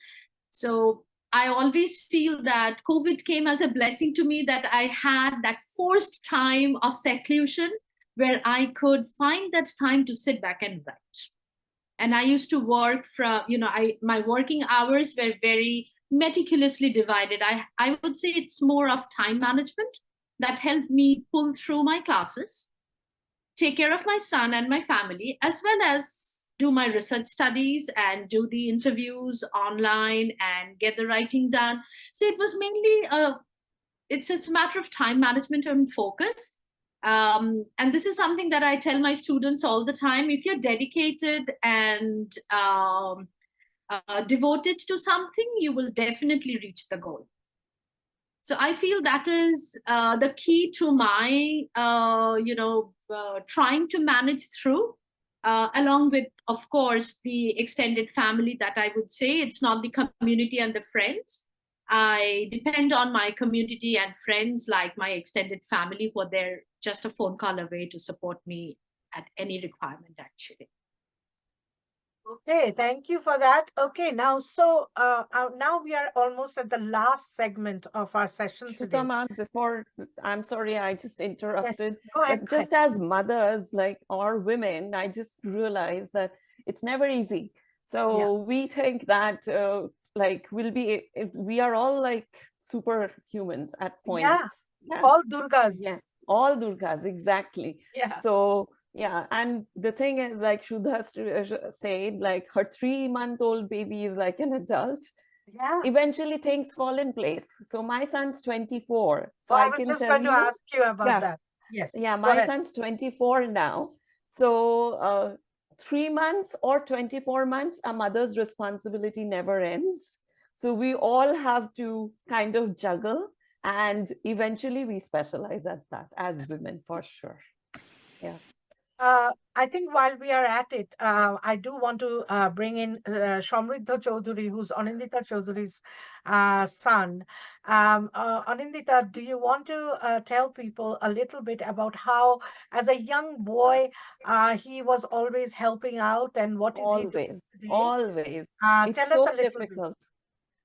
So I always feel that COVID came as a blessing to me, that I had that forced time of seclusion where I could find that time to sit back and write. And I used to work from, my working hours were very meticulously divided. I would say it's more of time management that helped me pull through my classes, take care of my son and my family, as well as do my research studies and do the interviews online and get the writing done. So it was mainly it's a matter of time management and focus. And this is something that I tell my students all the time. If you're dedicated and devoted to something, you will definitely reach the goal. So I feel that is the key to my, trying to manage through, along with, of course, the extended family that I would say. It's not the community and the friends. I depend on my community and friends, like my extended family, who are there just a phone call away to support me at any requirement, actually. Okay, thank you for that. Okay, now now we are almost at the last segment of our session today. Shutama, before, I'm sorry, I just interrupted. Yes, go ahead, But just as mothers, like, or women, I just realized that it's never easy. So we think that we are all like superhumans at points. Yeah, all Durgas. Yes, all Durgas, exactly. Yeah. So yeah, and the thing is, like Shudha said, like her 3-month-old baby is like an adult. Yeah. Eventually things fall in place. So my son's 24. So I I was can just tell going you, to ask you about that. Yes. Yeah, my son's 24 now. So 3 months or 24 months, a mother's responsibility never ends. So we all have to kind of juggle, and eventually we specialize at that as women, for sure. Yeah. I think while we are at it, I do want to bring in Shamriddha Chaudhary, who's Anindita Chaudhary's son. Anindita, do you want to tell people a little bit about how, as a young boy, he was always helping out, and what is he doing Always, today? always. It's Tell us so a little bit. difficult.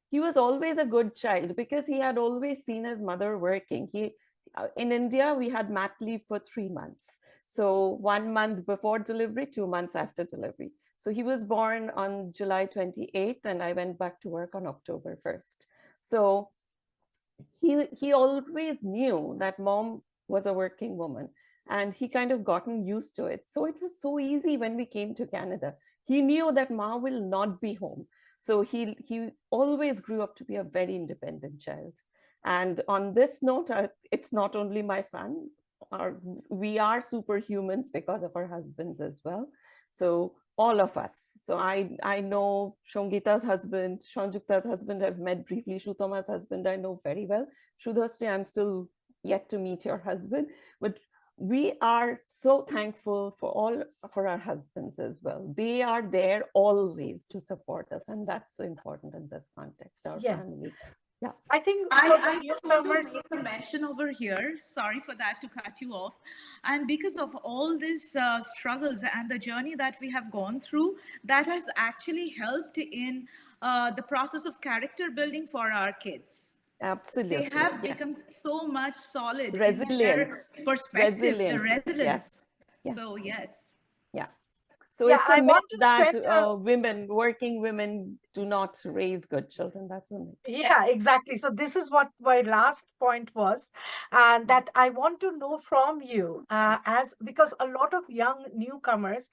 He was always a good child because he had always seen his mother working. In India, we had mat leave for 3 months. So 1 month before delivery, 2 months after delivery. So he was born on July 28th, and I went back to work on October 1st. So he always knew that mom was a working woman, and he kind of gotten used to it. So it was so easy when we came to Canada. He knew that ma will not be home. So he always grew up to be a very independent child. And on this note, it's not only my son, we are superhumans because of our husbands as well. So all of us. So I know Shongita's husband, Shanjukta's husband, I've met briefly. Shutama's husband, I know very well. Shudhastri, I'm still yet to meet your husband. But we are so thankful for our husbands as well. They are there always to support us. And that's so important in this context, our Yes. family. Yeah. I think for the I just want to newcomers, make a mention over here. Sorry for that to cut you off. And because of all these struggles and the journey that we have gone through, that has actually helped in the process of character building for our kids. Absolutely. They have Yeah. become so much solid Resilient. in their perspective, the Resilient. resilience. Yes. So yes. Yeah. So yeah, it's I a myth want to that spend working women do not raise good children. That's a myth. Yeah, exactly. So this is what my last point was, that I want to know from you, as because a lot of young newcomers,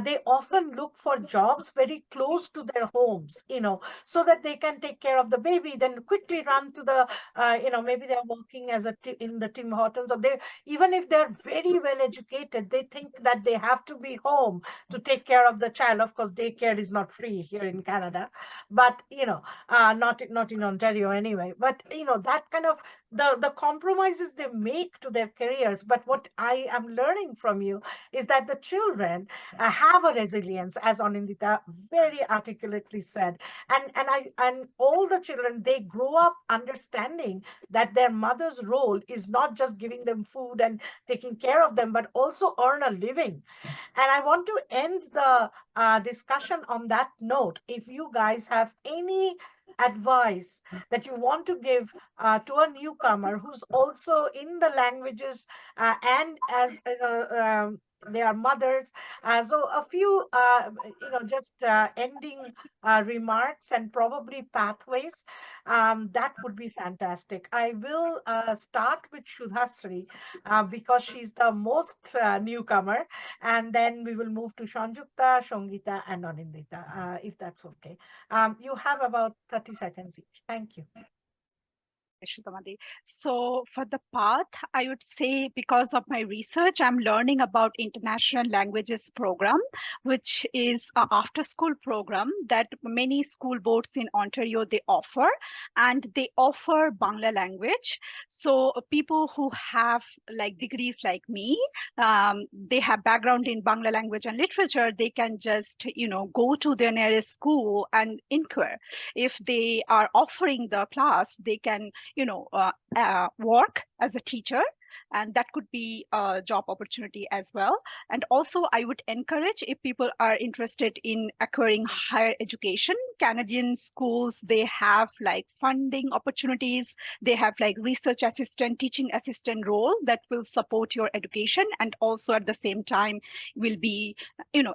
they often look for jobs very close to their homes, so that they can take care of the baby, then quickly run to the, maybe they're working as in the Tim Hortons, or they, even if they're very well educated, they think that they have to be home to take care of the child. Of course, daycare is not free here in Canada, but not in Ontario anyway. But that kind of the compromises they make to their careers. But what I am learning from you is that the children have a resilience, as Anindita very articulately said, and all the children, they grow up understanding that their mother's role is not just giving them food and taking care of them, but also earn a living. And I want to end the discussion on that note. If you guys have any advice that you want to give to a newcomer who's also in the languages, and as they are mothers, so a few just ending remarks and probably pathways, that would be fantastic. I will start with Shudhasri because she's the most newcomer, and then we will move to Shanjukta, Shongita, and Anindita, if that's okay. You have about 30 seconds each. Thank you. Shudhamadi. So for the path, I would say because of my research, I'm learning about International Languages Program, which is an after-school program that many school boards in Ontario, they offer, and they offer Bangla language. So people who have like degrees like me, they have background in Bangla language and literature, they can just, go to their nearest school and inquire. If they are offering the class, they can work as a teacher, and that could be a job opportunity as well. And also I would encourage, if people are interested in acquiring higher education, Canadian schools, they have like funding opportunities, they have like research assistant, teaching assistant role that will support your education, and also at the same time will be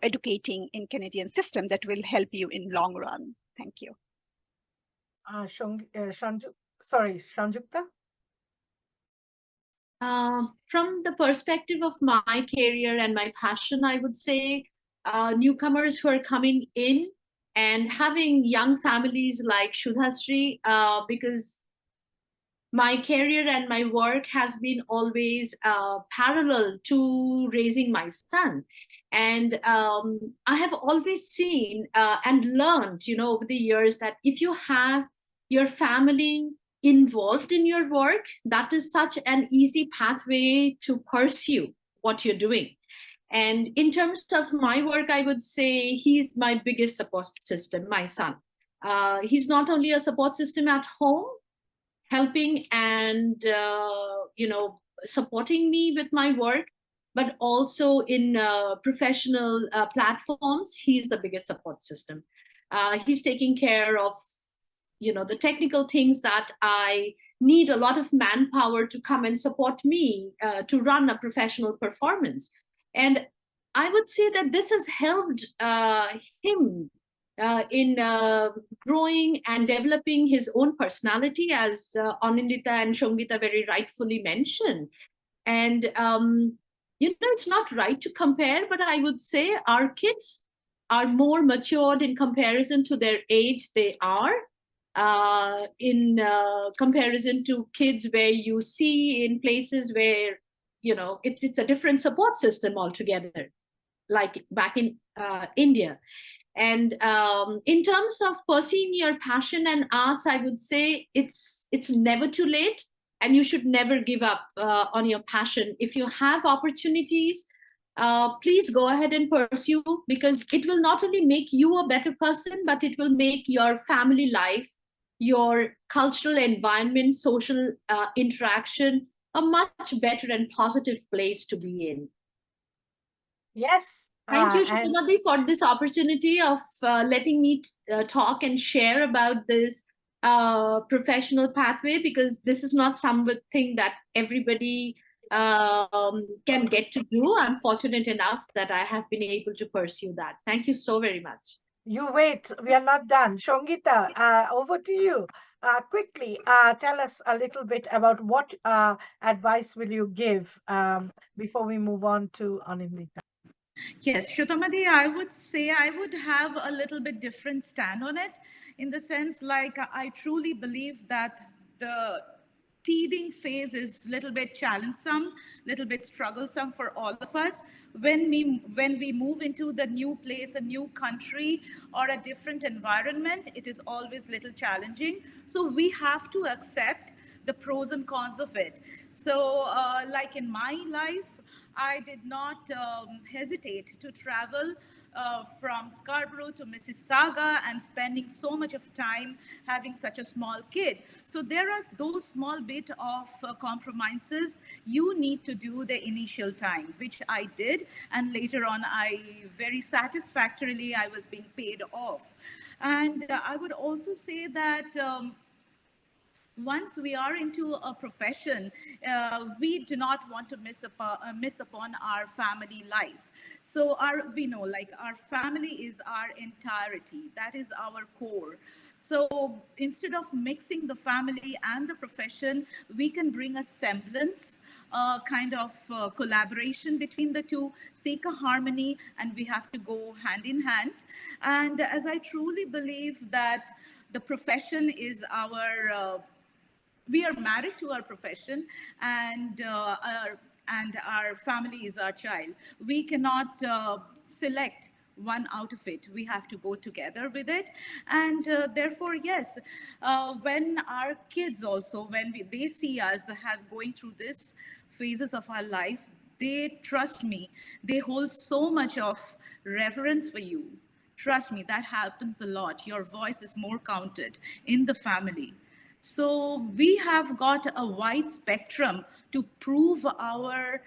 educating in Canadian system that will help you in long run. Thank you. Shanjukta? From the perspective of my career and my passion, I would say newcomers who are coming in and having young families like Shudhasri, because my career and my work has been always parallel to raising my son. And I have always seen and learned, over the years, that if you have your family involved in your work, that is such an easy pathway to pursue what you're doing. And in terms of my work, I would say he's my biggest support system, my son. He's not only a support system at home, helping and supporting me with my work, but also in professional platforms. He's the biggest support system. He's taking care of the technical things that I need a lot of manpower to come and support me to run a professional performance. And I would say that this has helped him in growing and developing his own personality, as Anindita and Shongita very rightfully mentioned. And it's not right to compare, but I would say our kids are more matured in comparison to their age they are, in comparison to kids where you see in places where it's a different support system altogether, like back in India. And in terms of pursuing your passion and arts, I would say it's never too late, and you should never give up on your passion. If you have opportunities, please go ahead and pursue, because it will not only make you a better person, but it will make your family life, your cultural environment, social interaction a much better and positive place to be in. Yes. Thank you, And Shubhamati, for this opportunity of letting me talk and share about this professional pathway, because this is not something that everybody can get to do. I'm fortunate enough that I have been able to pursue that. Thank you so very much. you wait, we are not done. Shongita, over to you. Quickly, tell us a little bit about what advice will you give before we move on to Anindita. Yes, Shrutamadi, I would say I would have a little bit different stand on it, in the sense like I truly believe that the teething phase is a little bit challenging, little bit strugglesome for all of us. When we move into the new place, a new country, or a different environment, it is always little challenging. So we have to accept the pros and cons of it. So like in my life, I did not hesitate to travel from Scarborough to Mississauga and spending so much of time having such a small kid. So there are those small bit of compromises you need to do the initial time, which I did. And later on, I very satisfactorily, I was being paid off. And I would also say that once we are into a profession, we do not want to miss upon our family life. So we know, like, our family is our entirety. That is our core. So instead of mixing the family and the profession, we can bring a semblance, kind of collaboration between the two, seek a harmony, and we have to go hand in hand. And as I truly believe that the profession is we are married to our profession, and our family is our child. We cannot select one out of it. We have to go together with it. And therefore, yes, when our kids also, when they see us have going through this phases of our life, they trust me. They hold so much of reverence for you. Trust me, that happens a lot. Your voice is more counted in the family. So we have got a wide spectrum to prove our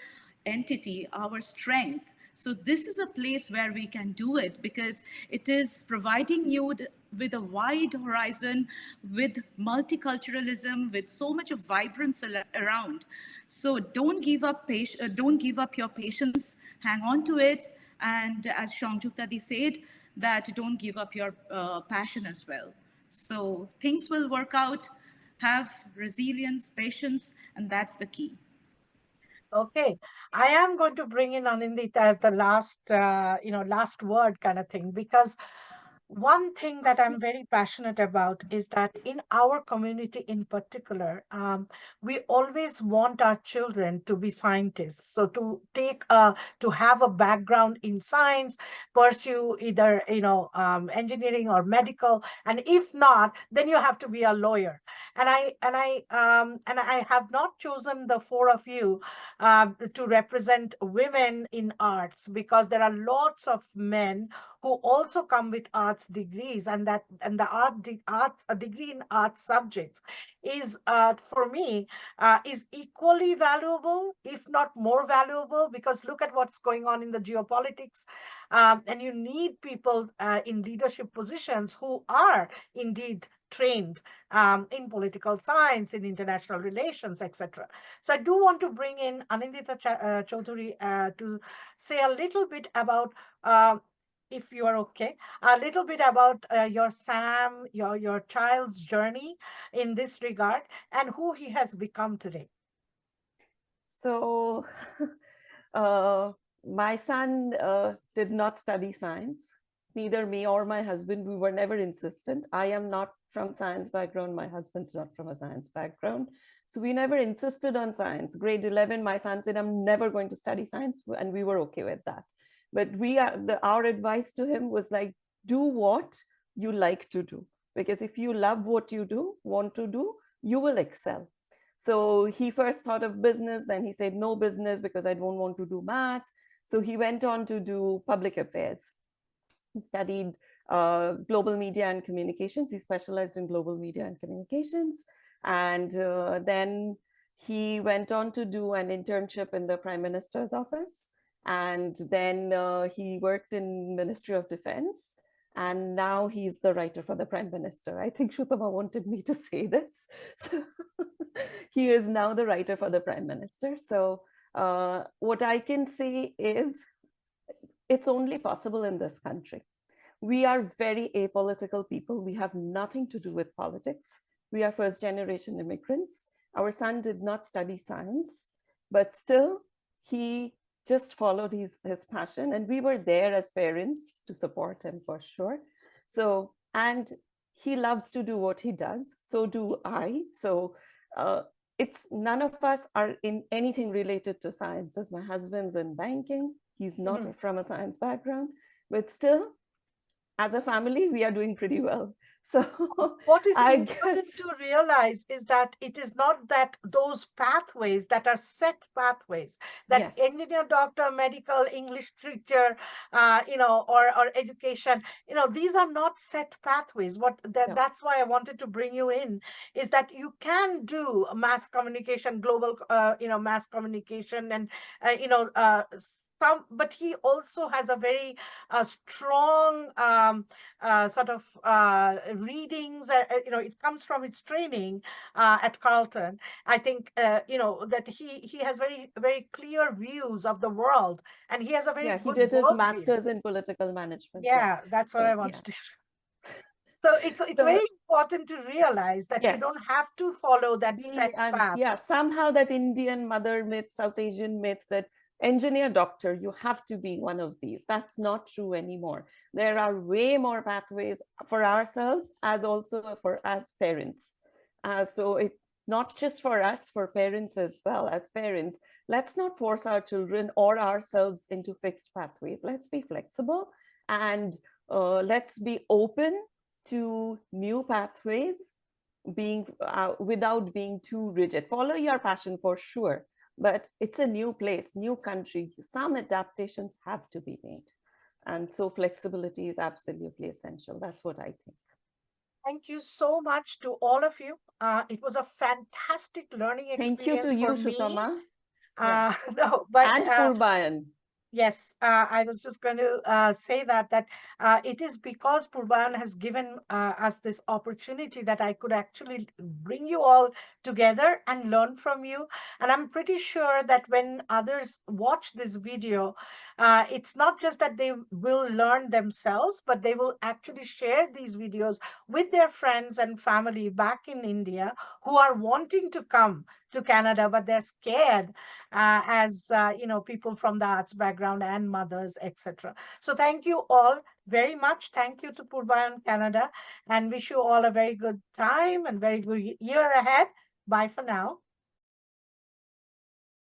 entity, our strength. So this is a place where we can do it, because it is providing you with a wide horizon, with multiculturalism, with so much of vibrance around. So don't give up don't give up your patience. Hang on to it, and as Shangjuktadi said, that don't give up your passion as well. So things will work out. Have resilience, patience, and that's the key. Okay, I am going to bring in Anindita as the last, last word kind of thing, because one thing that I'm very passionate about is that in our community in particular, we always want our children to be scientists. So to have a background in science, pursue either engineering or medical, and if not, then you have to be a lawyer. And I have not chosen the four of you to represent women in arts, because there are lots of men who also come with arts degrees, and the arts, a degree in arts subjects is for me is equally valuable, if not more valuable, because look at what's going on in the geopolitics, and you need people in leadership positions who are indeed trained in political science, in international relations, etc. So I do want to bring in Anindita Chaudhary to say a little bit about, if you are okay, a little bit about your child's journey in this regard, and who he has become today. So, my son did not study science. Neither me or my husband, we were never insistent. I am not from science background. My husband's not from a science background. So we never insisted on science. Grade 11, my son said, I'm never going to study science. And we were okay with that. But our advice to him was like, do what you like to do. Because if you love what you do, want to do, you will excel. So he first thought of business, then he said no business because I don't want to do math. So he went on to do public affairs. He studied global media and communications. He specialized in global media and communications. And then he went on to do an internship in the Prime Minister's office. And then he worked in Ministry of Defense. And now he's the writer for the Prime Minister. I think Shutama wanted me to say this. So he is now the writer for the Prime Minister. So what I can say is it's only possible in this country. We are very apolitical people. We have nothing to do with politics. We are first generation immigrants. Our son did not study science, but still he just followed his passion, and we were there as parents to support him for sure. So, and he loves to do what he does. So do I. So it's none of us are in anything related to science. As my husband's in banking, he's not from a science background, but still, as a family, we are doing pretty well. So what is I important guess, to realize is that it is not that those pathways that are set pathways, that yes, engineer, doctor, medical, English teacher, or education, these are not set pathways. no, That's why I wanted to bring you in, is that you can do mass communication, global, mass communication, and but he also has a very strong sort of readings. It comes from his training at Carleton. I think that he has very very clear views of the world, and he has a very yeah, he good did his worldview. master's in political management. Yeah. Yeah, that's what So I yeah. wanted to. So it's So very important to realize that you don't yes, have to follow that set and path. yeah, somehow that Indian mother myth, South Asian myth that engineer, doctor, you have to be one of these. That's not true anymore. There are way more pathways for ourselves as also for as parents. So it not just for us, for parents as well. As parents, let's not force our children or ourselves into fixed pathways. Let's be flexible, and let's be open to new pathways, being without being too rigid. Follow your passion for sure, but it's a new place, new country. Some adaptations have to be made, and so flexibility is absolutely essential. That's what I think. Thank you so much to all of you. It was a fantastic learning Thank you to experience you, for me. Shutama. Yeah, No, but and Purbayan. yes, I was just going to say that it is because Purban has given us this opportunity that I could actually bring you all together and learn from you. And I'm pretty sure that when others watch this video, it's not just that they will learn themselves, but they will actually share these videos with their friends and family back in India who are wanting to come to Canada, but they're scared as people from the arts background and mothers, etc. So thank you all very much. Thank you to Purbayan Canada, and wish you all a very good time and very good year ahead. Bye for now.